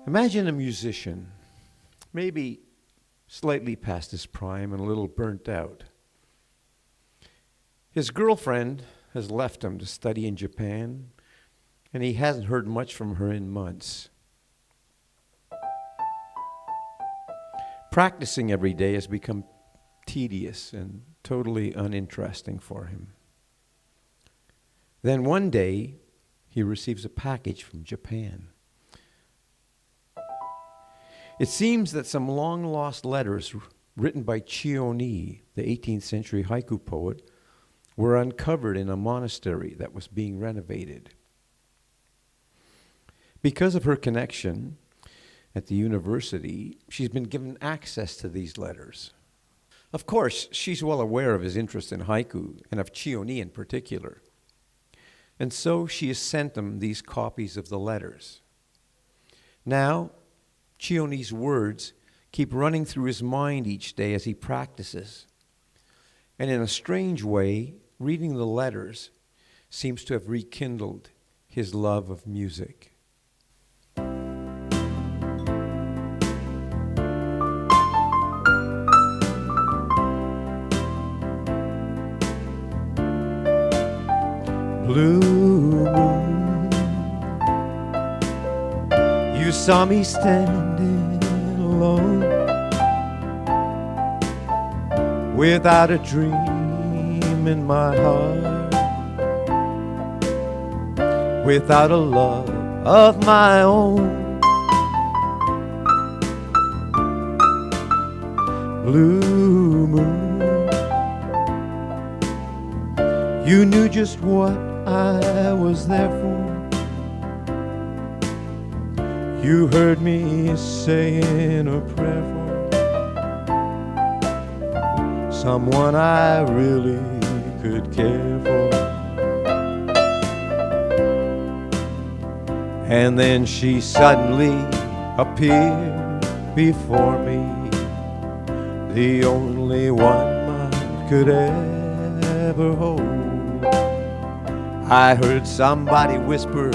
Imagine a musician, maybe slightly past his prime and a little burnt out. His girlfriend has left him to study in Japan, and he hasn't heard much from her in months. Practicing every day has become tedious and totally uninteresting for him. Then one day, he receives a package from Japan. It seems that some long-lost letters written by Chiyo, the 18th century haiku poet, were uncovered in a monastery that was being renovated. Because of her connection at the university, she's been given access to these letters. Of course, she's well aware of his interest in haiku, and of Chiyo in particular. And so she has sent him these copies of the letters. Now, Chiyo's words keep running through his mind each day as he practices. And in a strange way, reading the letters seems to have rekindled his love of music. Blue moon, you saw me standing alone, without a dream in my heart, without a love of my own. Blue moon, you knew just what I was there for. You heard me saying a prayer for someone I really could care for. And then she suddenly appeared before me, the only one mine could ever hold. I heard somebody whisper,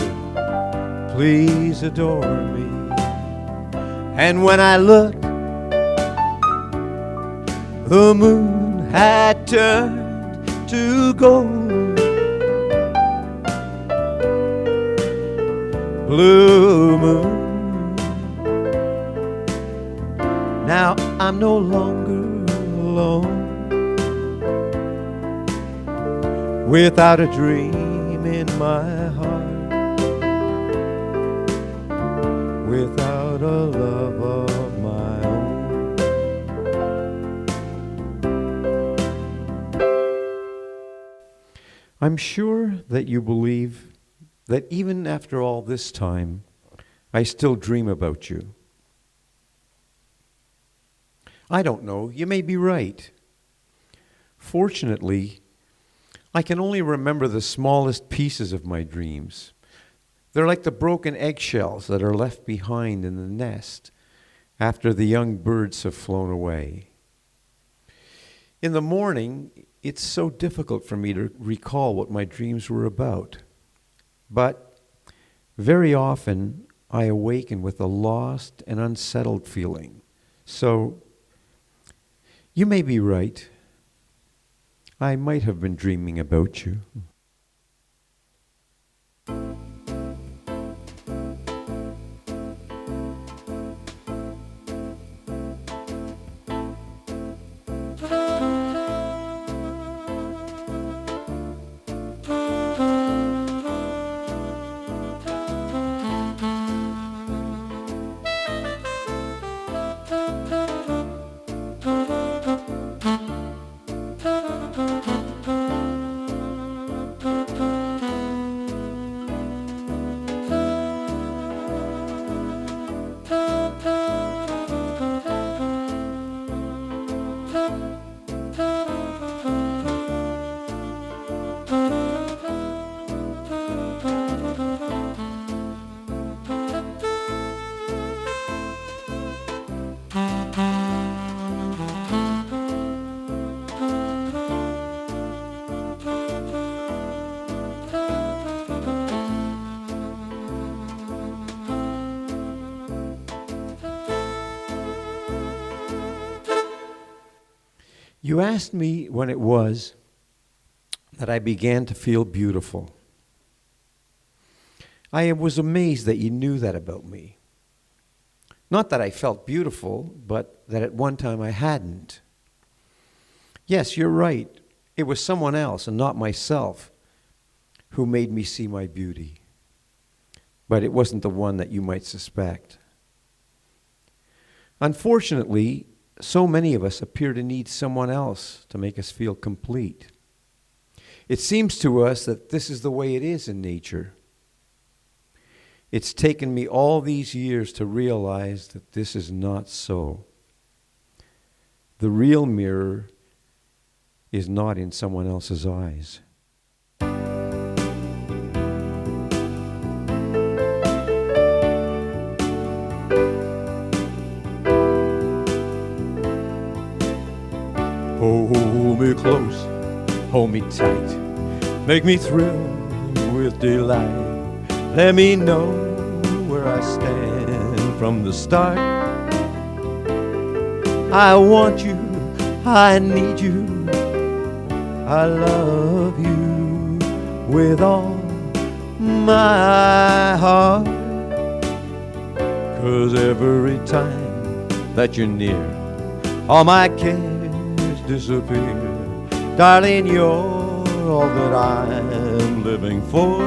please adore me. And when I looked, the moon had turned to gold. Blue moon, now I'm no longer alone, without a dream in my heart, without a love of my own. I'm sure that you believe that even after all this time, I still dream about you. I don't know, you may be right. Fortunately, I can only remember the smallest pieces of my dreams. They're like the broken eggshells that are left behind in the nest after the young birds have flown away. In the morning, it's so difficult for me to recall what my dreams were about. But very often, I awaken with a lost and unsettled feeling. So, you may be right. I might have been dreaming about you. You asked me when it was that I began to feel beautiful. I was amazed that you knew that about me. Not that I felt beautiful, but that at one time I hadn't. Yes, you're right. It was someone else and not myself who made me see my beauty. But it wasn't the one that you might suspect. Unfortunately, so many of us appear to need someone else to make us feel complete. It seems to us that this is the way it is in nature. It's taken me all these years to realize that this is not so. The real mirror is not in someone else's eyes. Hold me close, hold me tight, make me thrill with delight. Let me know where I stand from the start. I want you, I need you, I love you with all my heart. 'Cause every time that you're near, all my cares disappear. Darling, you're all that I'm living for.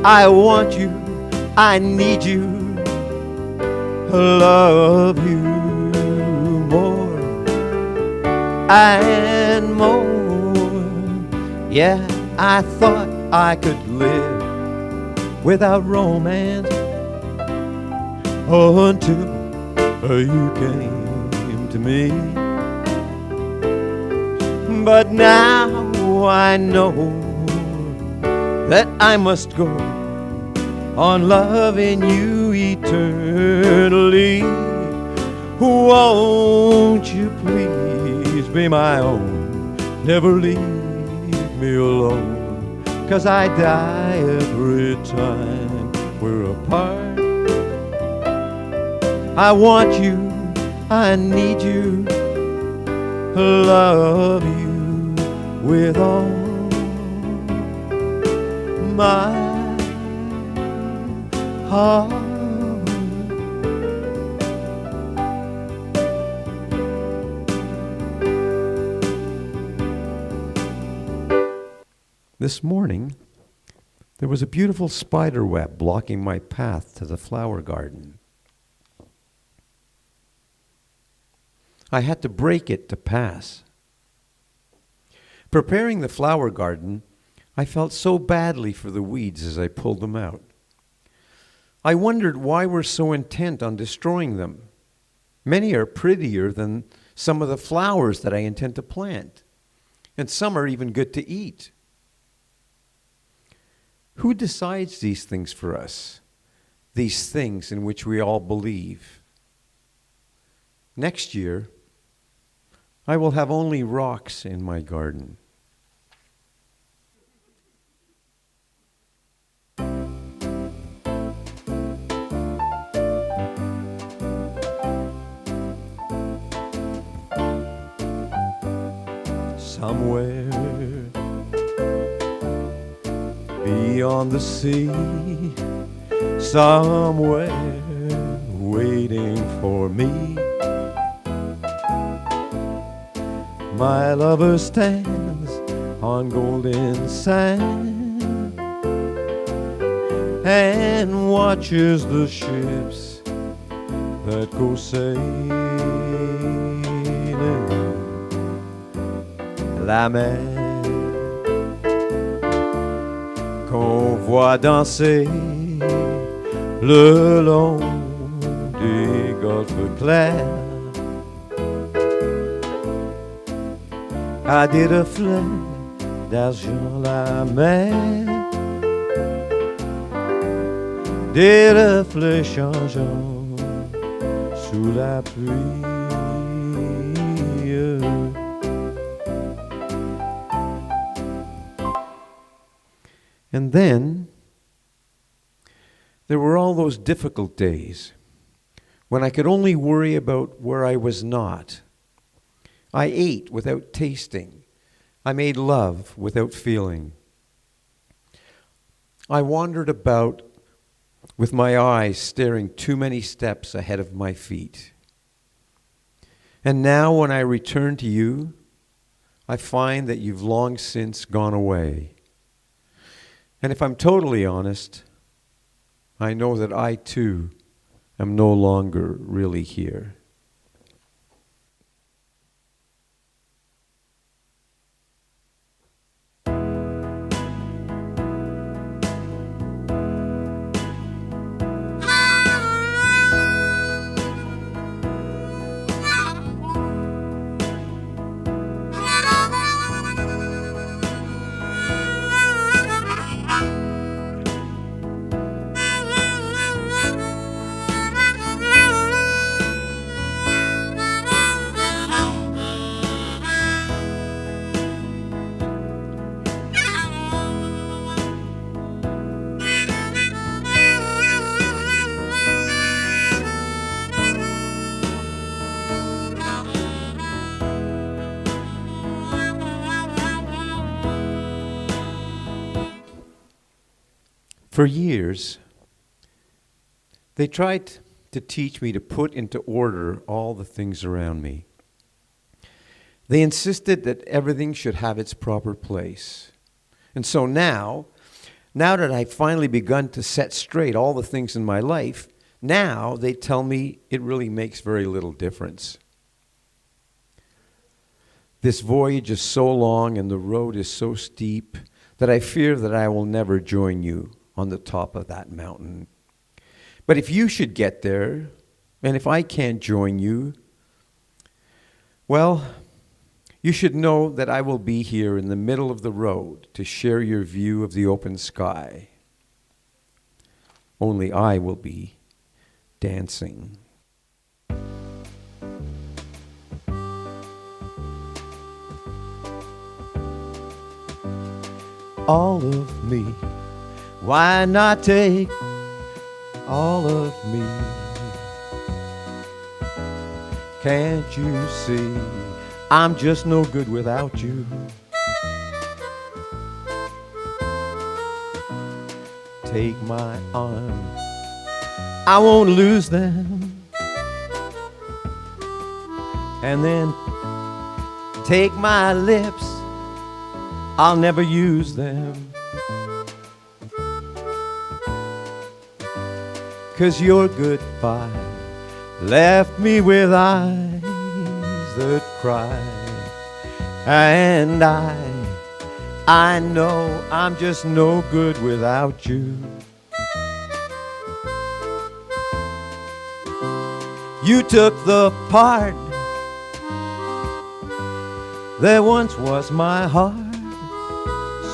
I want you, I need you, love you more and more. Yeah, I thought I could live without romance until you came to me. But now I know that I must go on loving you eternally. Won't you please be my own? Never leave me alone. 'Cause I die every time we're apart. I want you, I need you, love you with all my heart. This morning, there was a beautiful spider web blocking my path to the flower garden. I had to break it to pass. Preparing the flower garden, I felt so badly for the weeds as I pulled them out. I wondered why we're so intent on destroying them. Many are prettier than some of the flowers that I intend to plant, and some are even good to eat. Who decides these things for us, these things in which we all believe? Next year, I will have only rocks in my garden. Somewhere beyond the sea, somewhere waiting for me, my lover stands on golden sand and watches the ships that go sailing. La mer qu'on voit danser le long des golfes clairs a des reflets d'argent. La mer, des reflets changeants sous la pluie. And then there were all those difficult days when I could only worry about where I was not, I ate without tasting. I made love without feeling. I wandered about with my eyes staring too many steps ahead of my feet. And now when I return to you, I find that you've long since gone away. And if I'm totally honest, I know that I too am no longer really here. For years, they tried to teach me to put into order all the things around me. They insisted that everything should have its proper place. And so now that I've finally begun to set straight all the things in my life, now they tell me it really makes very little difference. This voyage is so long and the road is so steep that I fear that I will never join you on the top of that mountain. But if you should get there, and if I can't join you, well, you should know that I will be here in the middle of the road to share your view of the open sky. Only I will be dancing. All of me. Why not take all of me? Can't you see I'm just no good without you? Take my arms, I won't lose them. And then take my lips, I'll never use them. 'Cause your goodbye left me with eyes that cry. And I know I'm just no good without you. You took the part that once was my heart.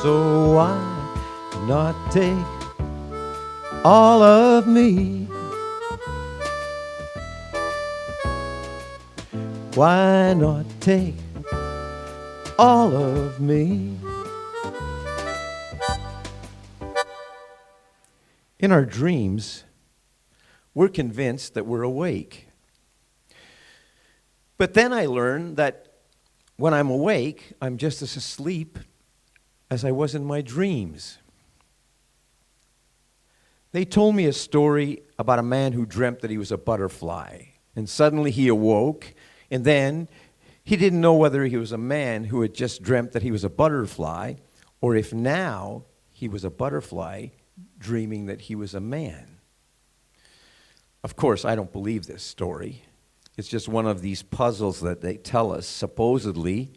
So why not take all of me? Why not take all of me? In our dreams, we're convinced that we're awake. But then I learned that when I'm awake, I'm just as asleep as I was in my dreams. They told me a story about a man who dreamt that he was a butterfly. And suddenly he awoke, and then he didn't know whether he was a man who had just dreamt that he was a butterfly, or if now he was a butterfly dreaming that he was a man. Of course, I don't believe this story. It's just one of these puzzles that they tell us, supposedly,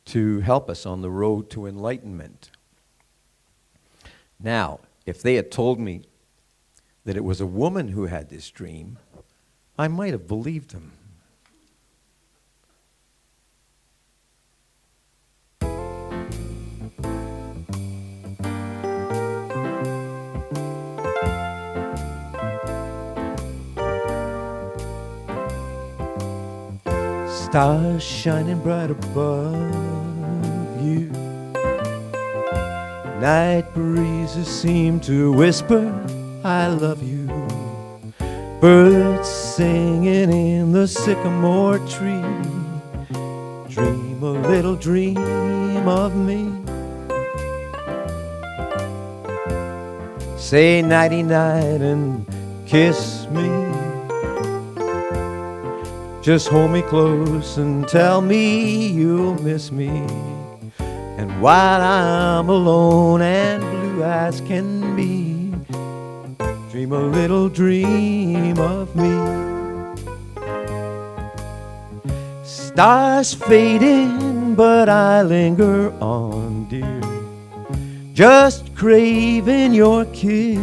to help us on the road to enlightenment. Now, if they had told me that it was a woman who had this dream, I might have believed them. Stars shining bright above you. Night breezes seem to whisper, I love you. Birds singing in the sycamore tree. Dream a little dream of me. Say nighty-night and kiss me. Just hold me close and tell me you'll miss me. And while I'm alone and blue as can be, dream a little dream of me. Stars fading, but I linger on, dear, just craving your kiss.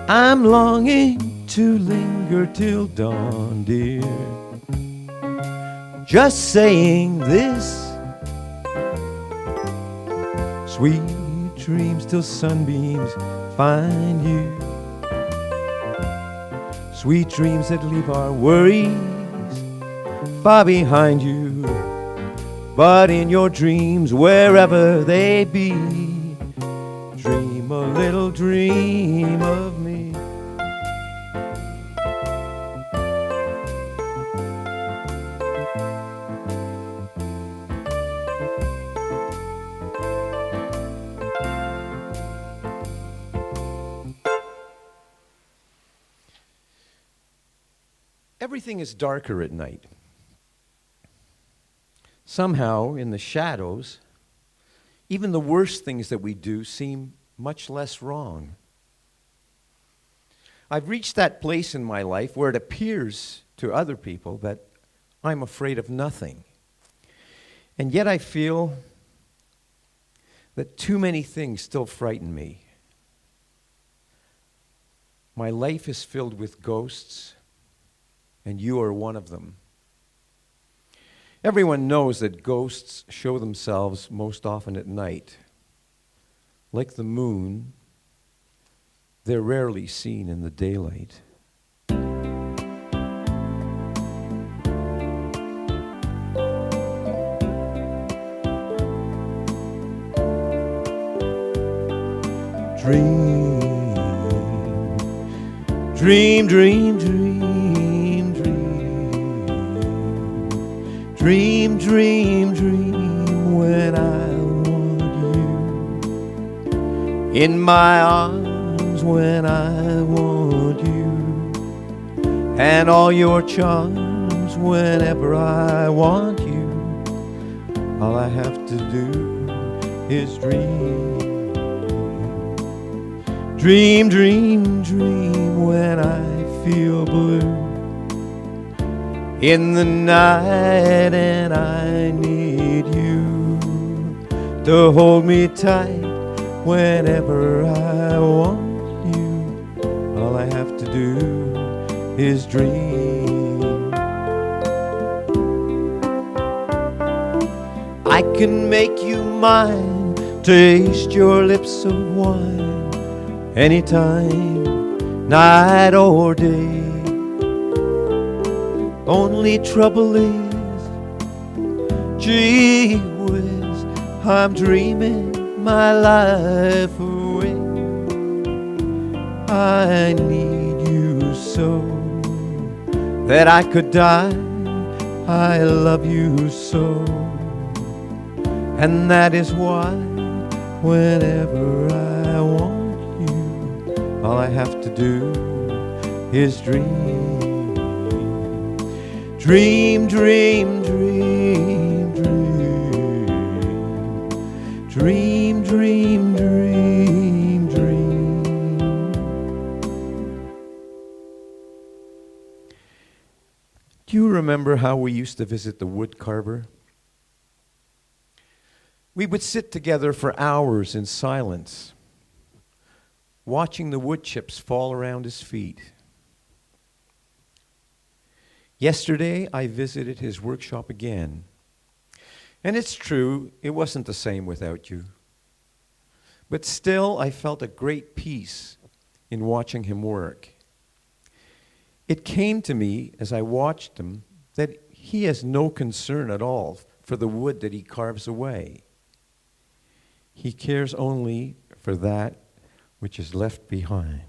I'm longing to linger till dawn, dear, just saying this. Sweet dreams till sunbeams find you. Sweet dreams that leave our worries far behind you. But in your dreams, wherever they be, dream a little dream of me. Everything is darker at night. Somehow, in the shadows, even the worst things that we do seem much less wrong. I've reached that place in my life where it appears to other people that I'm afraid of nothing. And yet I feel that too many things still frighten me. My life is filled with ghosts, and you are one of them. Everyone knows that ghosts show themselves most often at night. Like the moon, they're rarely seen in the daylight. Dream, dream, dream, dream, dream. Dream, dream, dream when I want you. In my arms when I want you. And all your charms whenever I want you. All I have to do is dream. Dream, dream, dream when I feel blue in the night and I need you to hold me tight whenever I want you. All I have to do is dream. I can make you mine, taste your lips of wine anytime, night or day. Only trouble is, gee whiz, I'm dreaming my life away. I need you so that I could die. I love you so, and that is why whenever I want, all I have to do is dream. Dream, dream, dream, dream. Dream, dream, dream, dream. Do you remember how we used to visit the wood carver? We would sit together for hours in silence, watching the wood chips fall around his feet. Yesterday, I visited his workshop again. And it's true, it wasn't the same without you. But still, I felt a great peace in watching him work. It came to me as I watched him that he has no concern at all for the wood that he carves away. He cares only for that which is left behind.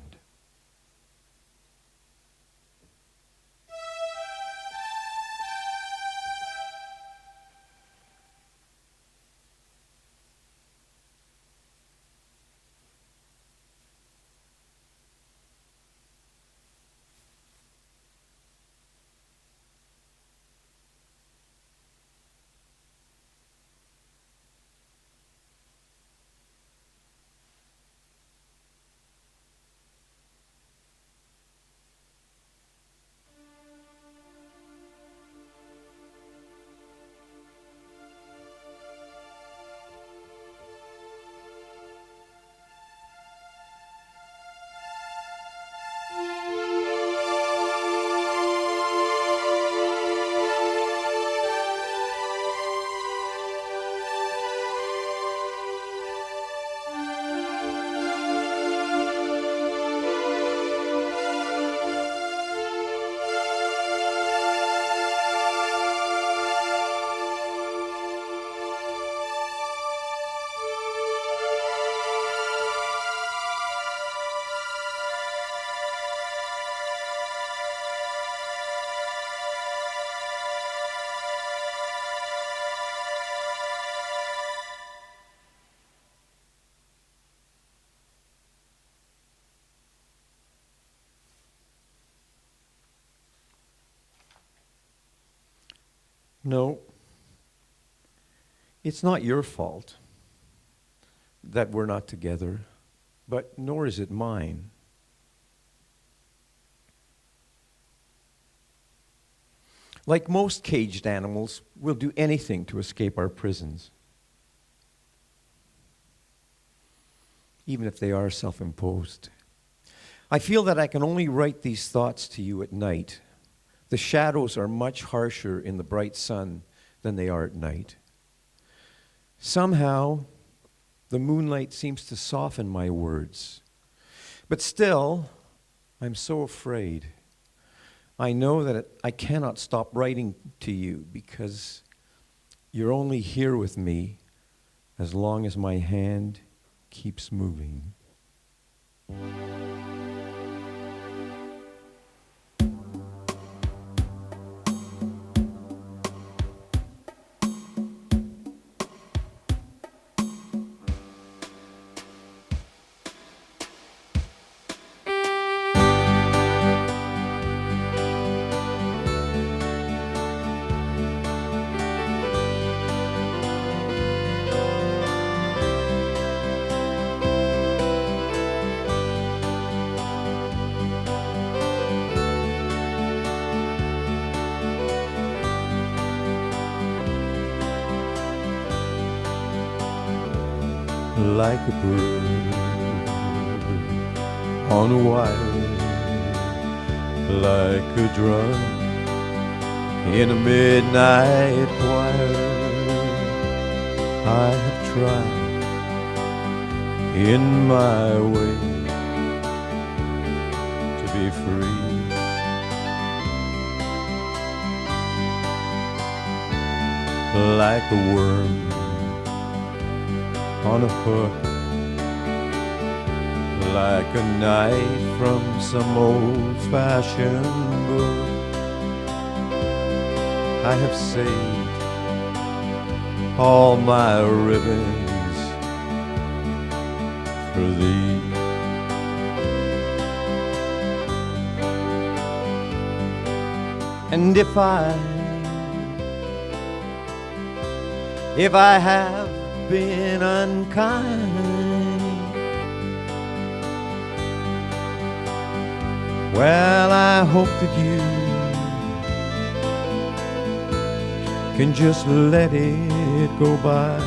No, it's not your fault that we're not together, but nor is it mine. Like most caged animals, we'll do anything to escape our prisons, even if they are self-imposed. I feel that I can only write these thoughts to you at night. The shadows are much harsher in the bright sun than they are at night. Somehow, the moonlight seems to soften my words. But still, I'm so afraid. I know that I cannot stop writing to you because you're only here with me as long as my hand keeps moving. Like a bird on a wire, like a drum in a midnight choir. I have tried in my way to be free. Like a worm on a hook, like a knife from some old-fashioned book. I have saved all my ribbons for thee. And if I have been unkind, well, I hope that you can just let it go by.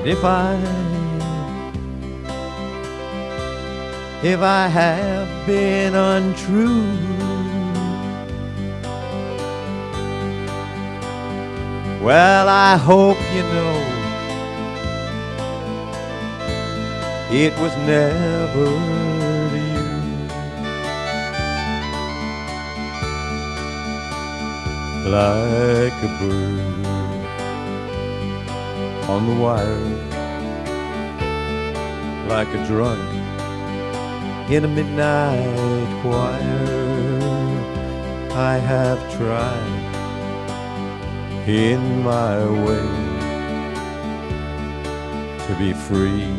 If I have been untrue, well, I hope you know it was never to you. Like a bird on the wire, like a drunk in a midnight choir. I have tried in my way to be free.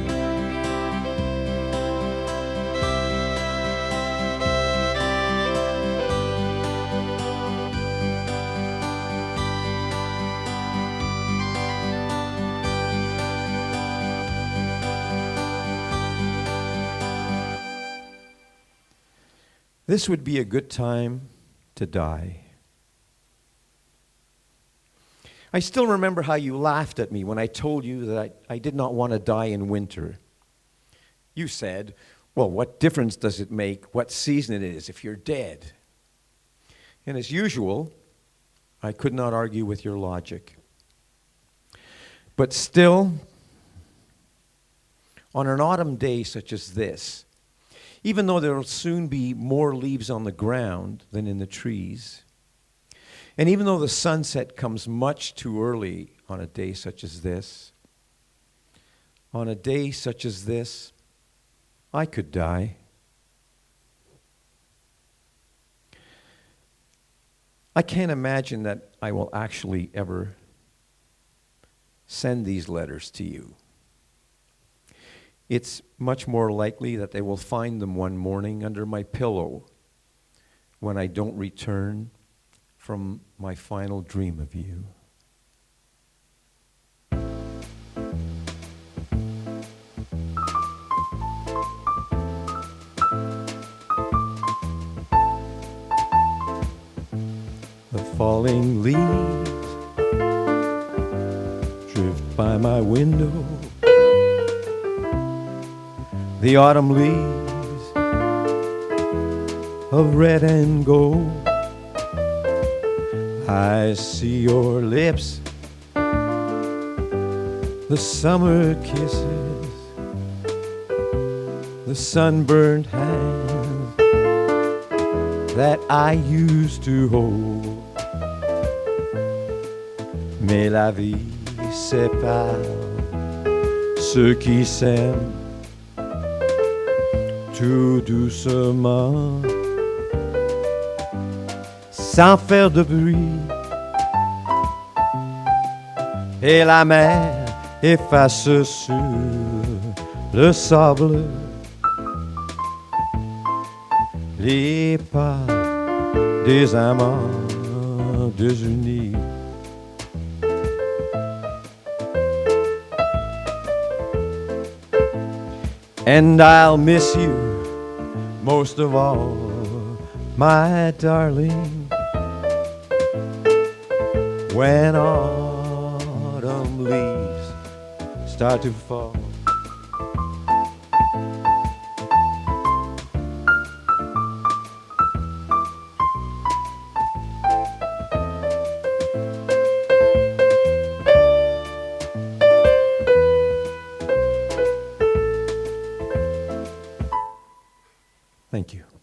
This would be a good time to die. I still remember how you laughed at me when I told you that I did not want to die in winter. You said, well, what difference does it make what season it is if you're dead? And as usual, I could not argue with your logic. But still, on an autumn day such as this, even though there will soon be more leaves on the ground than in the trees, and even though the sunset comes much too early on a day such as this, on a day such as this, I could die. I can't imagine that I will actually ever send these letters to you. it's much more likely that they will find them one morning under my pillow when I don't return from my final dream of you. The falling leaves drift by my window. The autumn leaves of red and gold. I see your lips, the summer kisses, the sunburned hands that I used to hold. Mais la vie sépare ceux qui s'aiment tout doucement, sans faire de bruit. Et la mer efface sur le sable les pas des amants désunis. And I'll miss you most of all, my darling, when autumn leaves start to fall. Thank you.